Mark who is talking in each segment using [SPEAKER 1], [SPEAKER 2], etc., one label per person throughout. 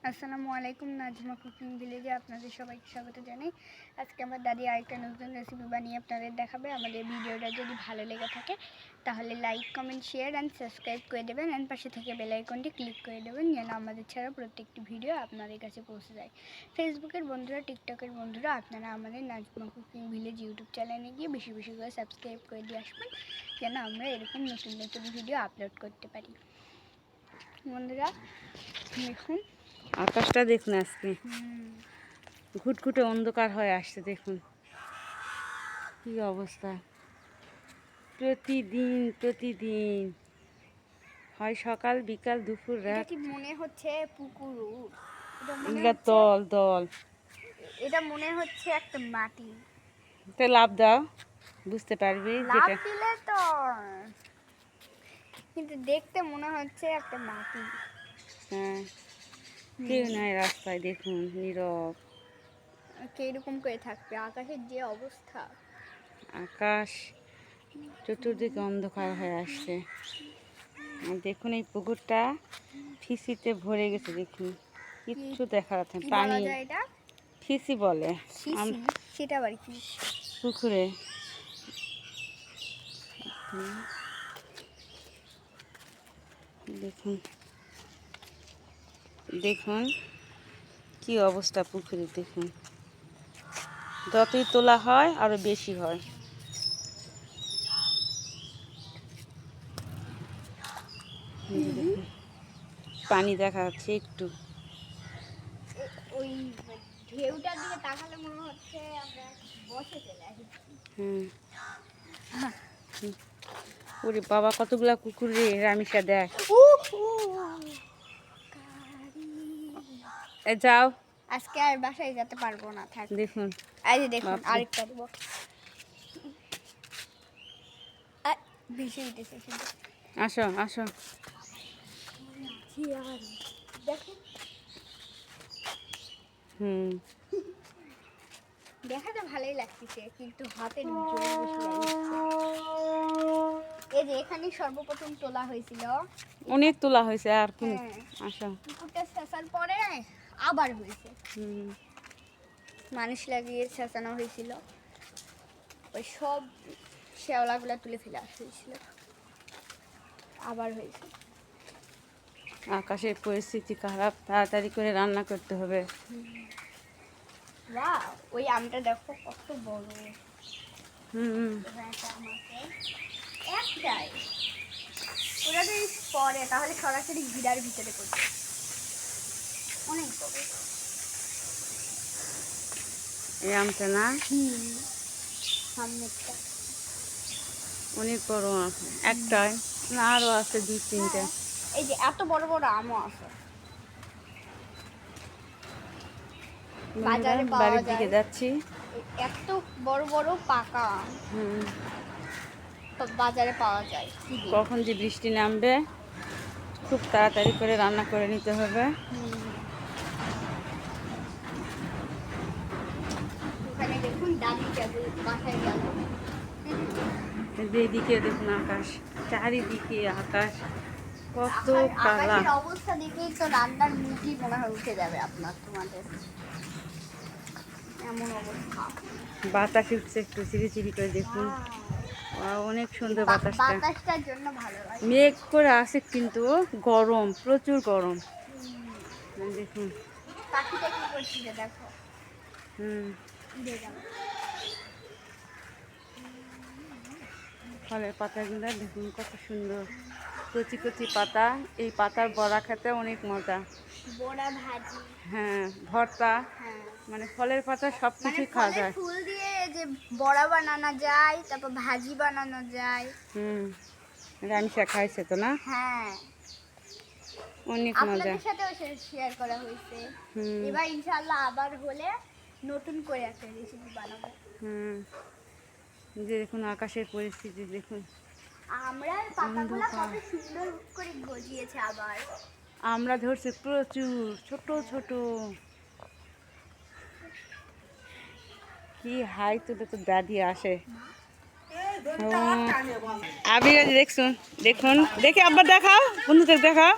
[SPEAKER 1] আসসালামু আলাইকুম, নাজমা কুকিং ভিলেজে আপনাদের সবাইকে স্বাগত জানাই। আজকে আমার দাদি আরেকটা নতুন রেসিপি বানিয়ে আপনাদের দেখাবে। আমাদের ভিডিওটা যদি ভালো লেগে থাকে তাহলে like, comment, share and subscribe করে দেবেন অ্যান্ড পাশে থেকে বেল আইকনটি ক্লিক করে দেবেন যেন আমাদের ছাড়া প্রত্যেকটি ভিডিও আপনাদের কাছে পৌঁছে যায়। ফেসবুকের বন্ধুরা, টিকটকের বন্ধুরা, আপনারা আমাদের নাজমা কুকিং ভিলেজ ইউটিউব চ্যানেলে গিয়ে বেশি বেশি করে সাবস্ক্রাইব করে দিয়ে আসবেন যেন আমরা এরকম নতুন নতুন ভিডিও আপলোড করতে পারি। বন্ধুরা দেখুন,
[SPEAKER 2] আকাশটা দেখুন, আজকে ঘুটঘুটে অন্ধকার হয়ে আসছে। দেখুন কি অবস্থা। প্রতিদিন হয় সকাল, বিকাল, দুপুর, রাত।
[SPEAKER 1] কি মনে হচ্ছে পুকুর?
[SPEAKER 2] দল
[SPEAKER 1] এটা মনে হচ্ছে একটা মাটি।
[SPEAKER 2] তো লাভ দাও, বুঝতে পারবি
[SPEAKER 1] লাভ
[SPEAKER 2] যেটা।
[SPEAKER 1] দিলে তো, কিন্তু দেখতে মনে হচ্ছে একটা মাটি।
[SPEAKER 2] হ্যাঁ, কেউ নাই রাস্তায়, দেখুন নীরব।
[SPEAKER 1] কিরকম করে থাকবে? আকাশের যে অবস্থা,
[SPEAKER 2] আকাশ চতুর্দিকে অন্ধকার হয়ে আসছে। আর দেখুন এই পুকুরটা ফিসিতে ভরে গেছে। দেখুন কিচ্ছু দেখা যাচ্ছে না, পানি।
[SPEAKER 1] এটা
[SPEAKER 2] ফিসি বলে
[SPEAKER 1] সেটা আবার কি?
[SPEAKER 2] পুকুরে। দেখুন দেখুন কি অবস্থা পুকুরে। দেখুন যতই তোলা হয় আরো বেশি হয়। পানি দেখা যাচ্ছে একটু।
[SPEAKER 1] ওই ঢেউটার দিকে তাকালে মনে হচ্ছে আমরা বসে চলে আসছি।
[SPEAKER 2] ওরে বাবা, কতগুলা কুকুর রে, রামিসা দেখ। যাও,
[SPEAKER 1] আজকে আর বাসায় যেতে পারবো না, থাক।
[SPEAKER 2] দেখুন
[SPEAKER 1] এই যে দেখুন, আরেকটা দেব। ভেসে উঠেছে শুধু।
[SPEAKER 2] আসো আসো।
[SPEAKER 1] দেখুন, দেখাতে ভালোই লাগতেছে কিন্তু হাতে জোর বেশি লাগছে। এই যে এখানে সর্বপ্রথম তোলা হয়েছিল,
[SPEAKER 2] অনেক তোলা হয়েছে। আর কোন? আসো।
[SPEAKER 1] পুকুরটা শেষার পরে আবার হয়েছে, মানুষ লাগিয়ে শেষানো হয়েছিল। ওই সব শেওলাগুলা তুলে ফেলে আসা হয়েছিল, আবার হয়েছে।
[SPEAKER 2] আকাশের পরিস্থিতি খারাপ, তাড়াতাড়ি করে রান্না করতে হবে।
[SPEAKER 1] ওই আমটা দেখো কত বড়। একটাই ওরা যদি পরে তাহলে সরাসরি ঘিরার ভিতরে করবে, অনেক বড়।
[SPEAKER 2] এই আমটা না,
[SPEAKER 1] সামনেরটা
[SPEAKER 2] অনেক বড়। একটাই না, আরো আছে দুই তিনটে।
[SPEAKER 1] এই যে এত বড় বড় আমও আছে, বাজারে পাওয়া
[SPEAKER 2] বাড়ির
[SPEAKER 1] যায়।
[SPEAKER 2] দিকে যাচ্ছি,
[SPEAKER 1] এত বড় বড় পাকা বাজারে পাওয়া যায়।
[SPEAKER 2] কখন যে বৃষ্টি নামবে, খুব তাড়াতাড়ি করে রান্না করে নিতে হবে।
[SPEAKER 1] ওখানে দেখুন দাদি বাসায় গেল।
[SPEAKER 2] যেদিকে দেখুন আকাশ, চারিদিকে আকাশ, কত কালা।
[SPEAKER 1] আকাশের অবস্থা দেখেই তো রান্নার মুখই মনে হয় উঠে যাবে আপনার, তোমাদের এমন অবস্থা।
[SPEAKER 2] বাতাস উঠছে একটু চিরি করে, দেখুন অনেক সুন্দর বাতাসটা।
[SPEAKER 1] বাতাসটার জন্য ভালো লাগে।
[SPEAKER 2] মেঘ করে আসে কিন্তু গরম, প্রচুর গরম। দেখুন
[SPEAKER 1] পাখিটা কি করছে দেখো।
[SPEAKER 2] ফলের পাতাগুলো দেখুন কত সুন্দর, কচি কচি পাতা। এই পাতার বড়া খেতে অনেক মজা।
[SPEAKER 1] বড়া ভাজি,
[SPEAKER 2] হ্যাঁ, ভর্তা, মানে ফলের পাতা সব কিছুই খাওয়া যায়।
[SPEAKER 1] ফুল দিয়ে যে বড়া বানানো যায়, তারপর ভাজি বানানো যায়।
[SPEAKER 2] রামিসা খাইছে তো না?
[SPEAKER 1] হ্যাঁ,
[SPEAKER 2] অনেক মজা।
[SPEAKER 1] আপনাদের সাথেও শেয়ার করা হয়েছে। এবার ইনশাআল্লাহ আবার হলে নতুন করে একটা রেসিপি বানাবো।
[SPEAKER 2] যে দেখুন আকাশের পরিস্থিতি দেখুন।
[SPEAKER 1] আমরা পাতাগুলো কত সুন্দর করে গজিয়েছে। আবার
[SPEAKER 2] আমরা ধরছে প্রচুর ছোট ছোট। কি হাই তুলে তো দাদি আসে। আবির দেখুন, দেখুন দেখে আবার দেখাও, বন্ধুদের দেখাও।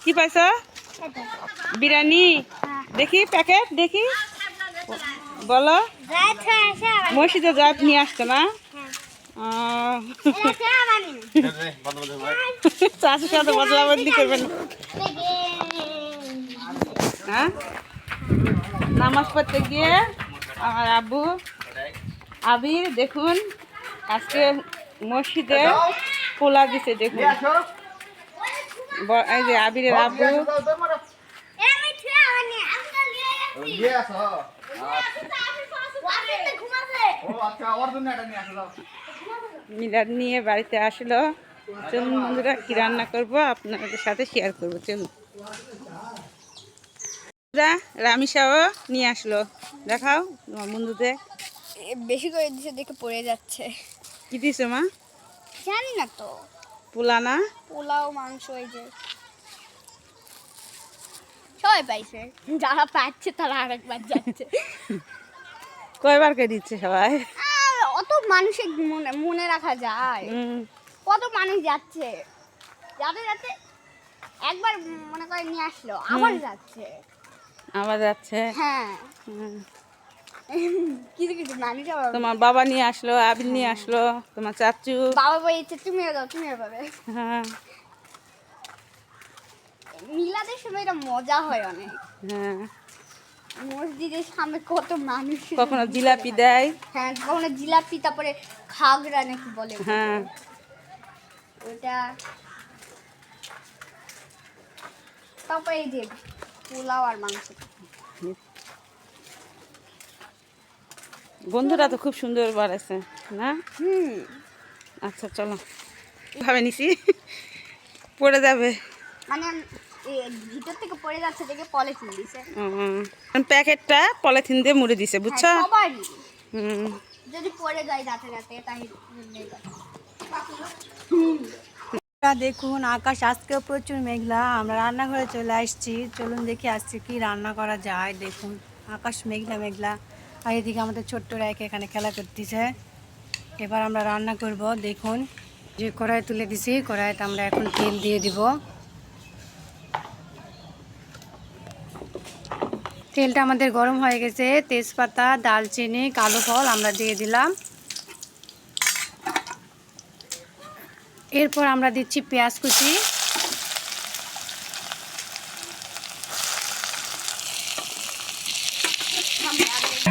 [SPEAKER 2] কি পাইছ? বিরিয়ানি। দেখি প্যাকেট দেখি, বলো। মসজিদে জয়ফ নিয়ে আসতো না? চাষের সাথে বদলা বদলি করবেন। হ্যাঁ, নামাজ পড়তে গিয়ে আমার আব্বু আবির দেখুন আজকে মসজিদে পোলা দিছে। দেখুন এই যে আবিরের আব্বু। মিলাদ নিয়ে বাড়িতে আসলো। চলুন বন্ধুরা, কি রান্না করবো আপনাদের সাথে শেয়ার করবো। চলুন, রামিসাও নিয়ে আসলো, দেখাও তোমার বন্ধুদের।
[SPEAKER 1] বেশি করে দিছে দেখে পড়ে যাচ্ছে।
[SPEAKER 2] কি দিছো মা?
[SPEAKER 1] জানি না তো।
[SPEAKER 2] পোলা না?
[SPEAKER 1] পোলাও মাংস। এই যে সবাই পাইছে, যারা পাচ্ছে তারা আরেকবার যাচ্ছে।
[SPEAKER 2] কয়বার করে দিচ্ছে সবাই?
[SPEAKER 1] অত মানুষের মনে মনে রাখা যায়? কত মানুষ যাচ্ছে, যাতে যাতে একবার মনে করে নিয়ে আসলো, আবার যাচ্ছে।
[SPEAKER 2] আবার যাচ্ছে।
[SPEAKER 1] হ্যাঁ, কিছু কিছু মানুষ
[SPEAKER 2] তোমার বাবা নিয়ে আসলো, আবির নিয়ে আসলো, তোমার চাচু।
[SPEAKER 1] বাবা বলছে তুমিও দাও, তুমিও পাবে।
[SPEAKER 2] হ্যাঁ
[SPEAKER 1] মিলাদের সময় এটা মজা হয় অনেক।
[SPEAKER 2] হ্যাঁ,
[SPEAKER 1] মসজিদের সামনে কত মানুষ।
[SPEAKER 2] কখনো জিলাপি দেয়।
[SPEAKER 1] হ্যাঁ, কখনো জিলাপি, তারপরে খাগড়া নাকি বলে।
[SPEAKER 2] হ্যাঁ,
[SPEAKER 1] ওটা, তারপরে এই যে পোলাও আর মাংস।
[SPEAKER 2] বন্ধুরা তো খুব সুন্দর বাড়াইছে না? আচ্ছা চলো, ভাবে নিছি পড়ে যাবে।
[SPEAKER 1] মানে ভিতর থেকে পড়ে যাচ্ছে দেখে পলিথিন দিছে।
[SPEAKER 2] প্যাকেটটা পলিথিন দিয়ে মুড়ে দিছে, বুঝছো?
[SPEAKER 1] সবারই যদি পড়ে যায় রাতে রাতে তাই।
[SPEAKER 3] দেখুন আকাশ আজকেও প্রচুর মেঘলা। আমরা রান্নাঘরে চলে আসছি, চলুন দেখি আজকে কি রান্না করা যায়। দেখুন আকাশ মেঘলা মেঘলা, আর এদিকে আমাদের ছোট্ট রায়কে এখানে খেলা করতেছে। এবার আমরা রান্না করব। দেখুন যে কড়াই তুলে দিছি, কড়াইতে আমরা এখন তেল দিয়ে দিব। তেলটা আমাদের গরম হয়ে গেছে, তেজপাতা, দালচিনি, কালো ফল আমরা দিয়ে দিলাম। এরপর আমরা দিচ্ছি পেঁয়াজ কুচি।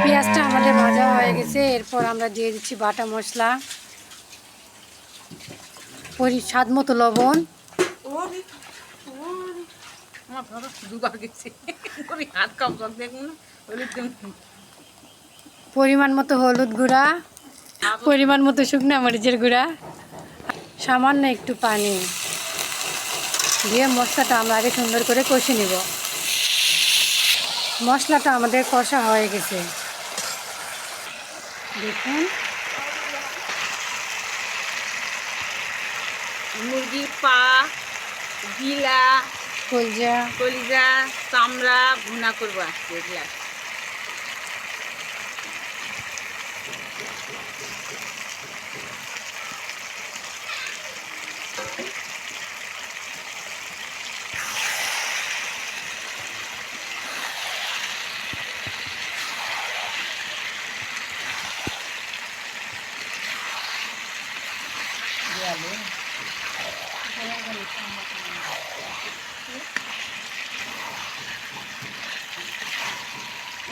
[SPEAKER 3] পেঁয়াজটা আমাদের ভাজা হয়ে গেছে, এরপর আমরা দিয়ে দিচ্ছি বাটা মশলা, স্বাদ মতো লবণ, পরিমাণ মতো হলুদ গুঁড়া, পরিমাণ মতো শুকনো মরিচের গুঁড়া, সামান্য একটু পানি দিয়ে মশলাটা আমরা আগে সুন্দর করে কষে নিব। মশলাটা আমাদের কষা হয়ে গেছে। দেখুন
[SPEAKER 2] মুরগির পা, গিলা, কলিজা, চামড়া ভুনা করবো আজকে। এগুলা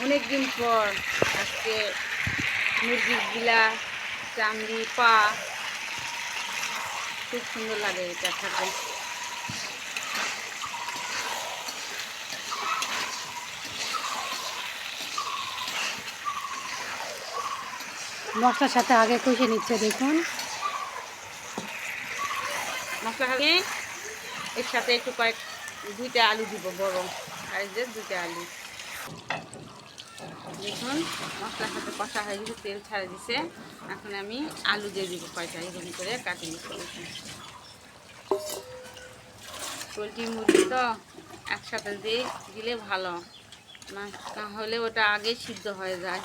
[SPEAKER 2] অনেকদিন পর আজকে মুরগির গিলা, চামড়ি, পা খুব সুন্দর লাগে এটা খেতে।
[SPEAKER 3] মশলার সাথে আগে কষে নিচ্ছে। দেখুন
[SPEAKER 2] মশলা খালি এর সাথে একটু দুইটা আলু দিব, বড় সাইজের দুইটা আলু। দেখুন মশলার সাথে কষা হয়ে গেছে, তেল ছাড়ে দিছে। এখন আমি আলু দিয়ে দিব কয়টা, এরকম করে কাটিয়ে দিচ্ছি। পোলট্রি মুরগি তো একসাথে দিয়ে দিলে ভালো না হলে ওটা আগে সিদ্ধ হয়ে যায়।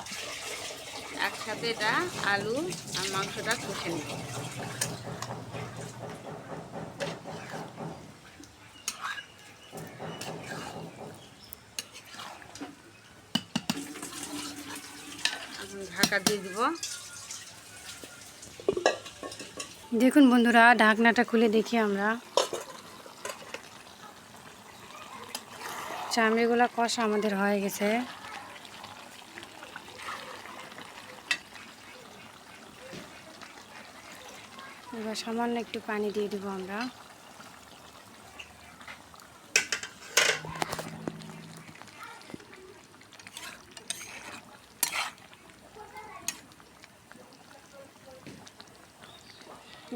[SPEAKER 2] একসাথে এটা আলু আর মাংসটা কষে নেব। ঢাকা দিয়ে দিব।
[SPEAKER 3] দেখুন বন্ধুরা, ঢাকনাটা খুলে দেখি আমরা। চামড়িগুলো কষা আমাদের হয়ে গেছে। এবার সামান্য একটু পানি দিয়ে দেবো আমরা।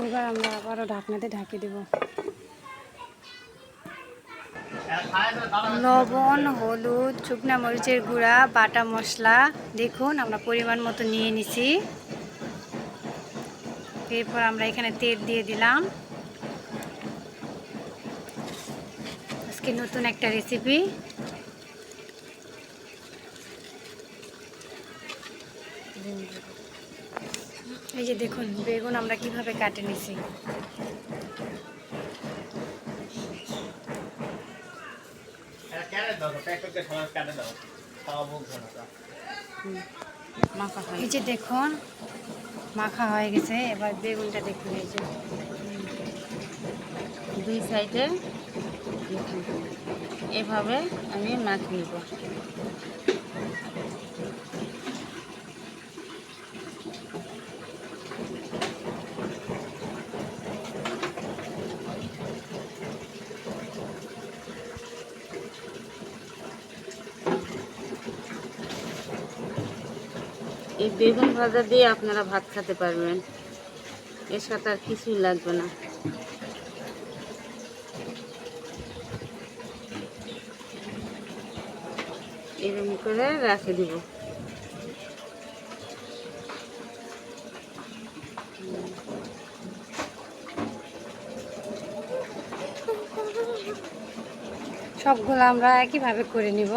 [SPEAKER 3] এবার আমরা আবারও ঢাকনাতে ঢাকিয়ে দেব। লবণ, হলুদ, শুকনা মরিচের গুঁড়া, বাটা মশলা দেখুন আমরা পরিমাণ মতো নিয়ে নিছি। এরপর আমরা এখানে তেল দিয়ে দিলাম। আজকে নতুন একটা রেসিপি। এই যে দেখুন বেগুন আমরা কিভাবে কাটে নিছি। এই যে দেখুন মাখা হয়ে গেছে। এবার বেগুনটা দেখুন, এই যে
[SPEAKER 2] দুই সাইডে এভাবে আমি মাখিয়ে নিব। এই বেগুন ভাজা দিয়ে আপনারা ভাত খেতে পারবেন, এর সাথে আর কিছুই লাগবে না। এরকম করে রেখে দিব।
[SPEAKER 3] সবগুলো আমরা একইভাবে করে নিব।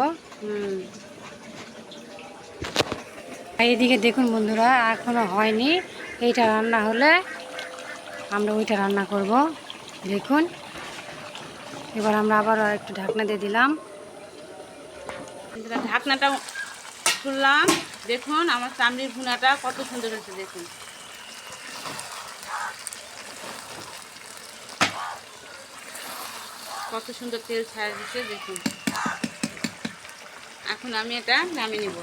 [SPEAKER 3] আর এদিকে দেখুন বন্ধুরা, এখনো হয়নি। এইটা রান্না হলে আমরা ওইটা রান্না করব। দেখুন এবার আমরা আবার একটু ঢাকনা দিয়ে দিলাম।
[SPEAKER 2] ঢাকনাটা খুললাম। দেখুন আমার চামড়ির ভুনাটা কত সুন্দর হয়েছে। দেখুন কত সুন্দর তেল ছাড়া দিচ্ছে। দেখুন এখন আমি এটা নামিয়ে নিব।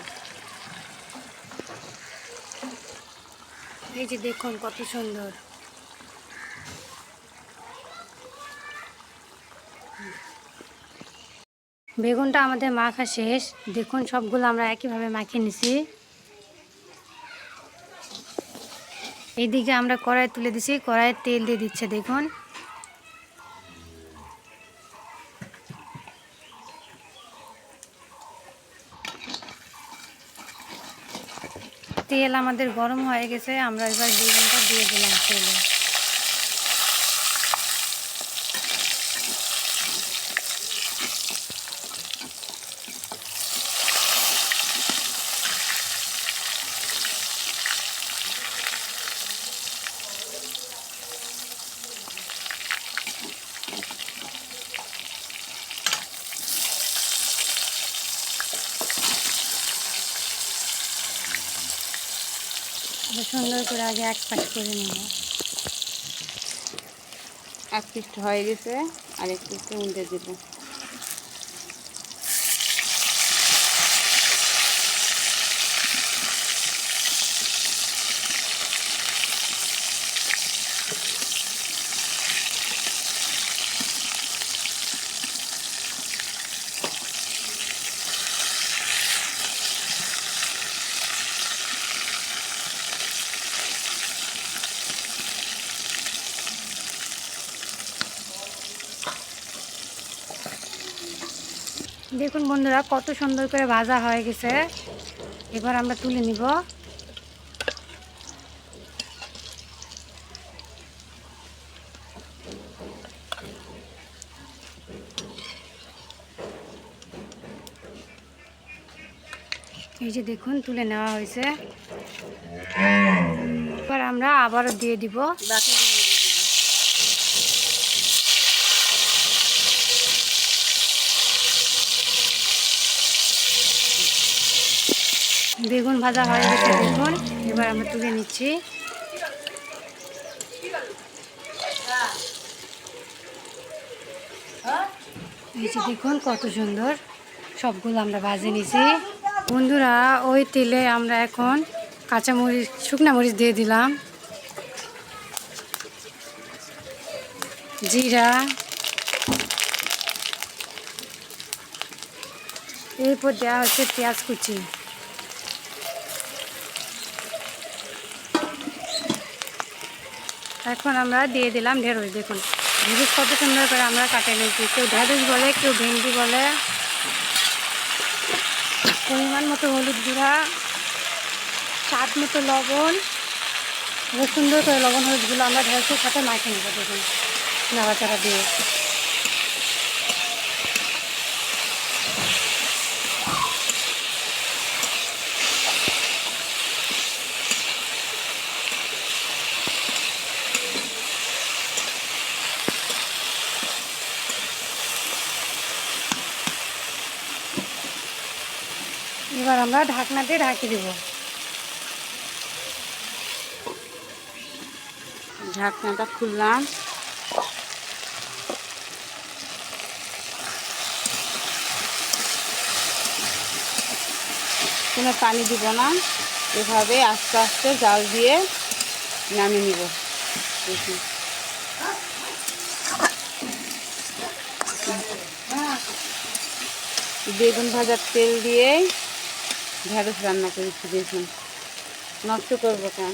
[SPEAKER 3] এই যে দেখুন কত সুন্দর। বেগুনটা আমাদের মাখা শেষ। দেখুন সবগুলো আমরা একইভাবে মাখিয়ে নিছি। এইদিকে আমরা কড়াই তুলে দিছি, কড়াইয়ে তেল দিয়ে দিচ্ছে। দেখুন তেল আমাদের গরম হয়ে গেছে। আমরা এবার বেগুনটা দিয়ে দিলাম তেলে। সুন্দর করে আগে এক পাশ করে নেব।
[SPEAKER 2] এক পিস হয়ে গেছে, আর এক পিসটা উল্টে দেব।
[SPEAKER 3] দেখুন বন্ধুরা কত সুন্দর করে ভাজা হয়ে গেছে। এবার আমরা তুলে নিব। এই যে দেখুন তুলে নেওয়া হয়েছে। এবার আমরা আবারও দিয়ে দিব।
[SPEAKER 2] বাকি
[SPEAKER 3] বেগুন ভাজা হয়ে গেছে দেখুন, এবার আমরা তুলে নিচ্ছি। এই যে দেখুন কত সুন্দর, সবগুলো আমরা ভাজে নিছি। বন্ধুরা ওই তেলে আমরা এখন কাঁচামরিচ, শুকনা মরিচ দিয়ে দিলাম, জিরা, এরপর দেওয়া হচ্ছে পেঁয়াজ কুচি। এখন আমরা দিয়ে দিলাম ঢেঁড়স। দেখুন ঢেঁড়স কত সুন্দর করে আমরা কাটে নিয়েছি, কেউ ঢেঁড়স বলে, কেউ ভেন্ডি বলে। পরিমাণ মতো হলুদ গুঁড়া, স্বাদ মতো লবণ, সুন্দর করে লবণ হলুদগুলো আমরা ঢেঁড়সের সাথে মাখিয়ে নেবো। দেখুন নাড়াচাড়া দিয়ে এবার আমরা ঢাকনা দিয়ে ঢাকি দেব।
[SPEAKER 2] ঢাকনাটা খুললাম, কোনো পানি দিব না, এভাবে আস্তে আস্তে জাল দিয়ে নামিয়ে নিব। দেখুন বেগুন ভাজার তেল দিয়ে ঢেঁড়স রান্না করেছি। দেখুন নষ্ট করবো কেন,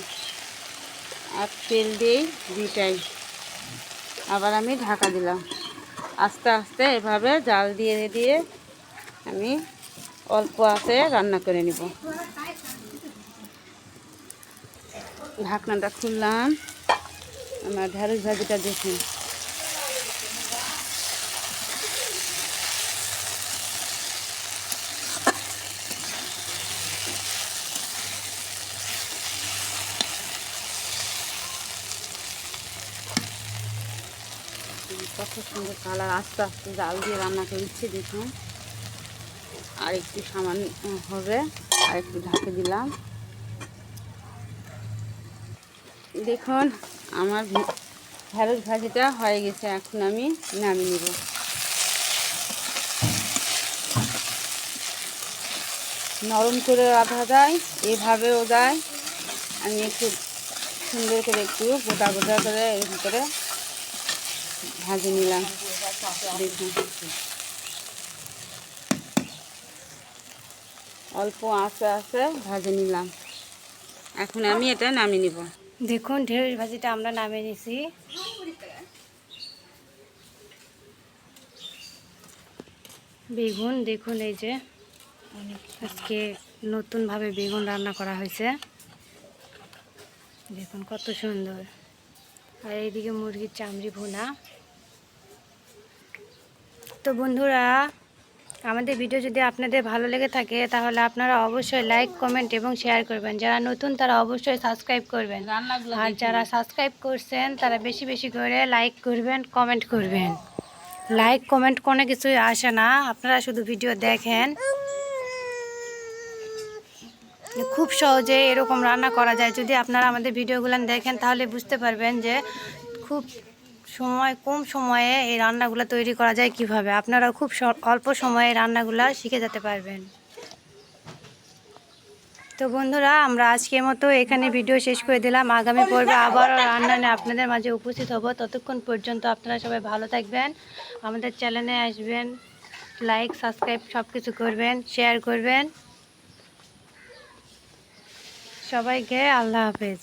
[SPEAKER 2] আর তেল দিয়েই দুইটাই। আবার আমি ঢাকা দিলাম, আস্তে আস্তে এভাবে জাল দিয়ে দিয়ে আমি অল্প আঁচে রান্না করে নিব। ঢাকনাটা খুললাম, আমার ঢেঁড়স ভাজিটা দেখুন কত সুন্দর কালার। আস্তে আস্তে জাল দিয়ে রান্না করেছি দেখুন, আর একটু সামান্য হবে, আর একটু ঢাকে দিলাম। দেখুন আমার ঢেঁড়স ভাজিটা হয়ে গেছে, এখন আমি নামিয়ে নেব। নরম করে রাধা যায়, এভাবেও যায়। আমি একটু সুন্দর করে একটু গোটা গোটা করে এরকম করে ভাজে নিলাম। দেখুন অল্প আস্তে আস্তে ভাজে নিলাম, এখন আমি এটা নামিয়ে নিব।
[SPEAKER 3] দেখুন ঢেঁড়স ভাজিটা আমরা নামিয়ে নিছি। বেগুন দেখুন, এই যে আজকে নতুনভাবে বেগুন রান্না করা হয়েছে, দেখুন কত সুন্দর। আর এইদিকে মুরগির চামড়ি ভুনা। তো বন্ধুরা আমাদের ভিডিও যদি আপনাদের ভালো লেগে থাকে তাহলে আপনারা অবশ্যই লাইক, কমেন্ট এবং শেয়ার করবেন। যারা নতুন তারা অবশ্যই সাবস্ক্রাইব করবেন, আর যারা সাবস্ক্রাইব করছেন তারা বেশি বেশি করে লাইক করবেন, কমেন্ট করবেন। লাইক কমেন্ট কোনো কিছুই আসে না, আপনারা শুধু ভিডিও দেখেন। খুব সহজে এরকম রান্না করা যায়। যদি আপনারা আমাদের ভিডিওগুলো দেখেন তাহলে বুঝতে পারবেন যে খুব কম সময়ে এই রান্নাগুলো তৈরি করা যায় কিভাবে। আপনারা খুব অল্প সময়ে রান্নাগুলো শিখে যেতে পারবেন। তো বন্ধুরা আমরা আজকের মতো এখানে ভিডিও শেষ করে দিলাম। আগামী পর্বে আবারও রান্না নিয়ে আপনাদের মাঝে উপস্থিত হব। ততক্ষণ পর্যন্ত আপনারা সবাই ভালো থাকবেন, আমাদের চ্যানেলে আসবেন, লাইক, সাবস্ক্রাইব সব কিছু করবেন, শেয়ার করবেন। সবাইকে আল্লাহ হাফেজ।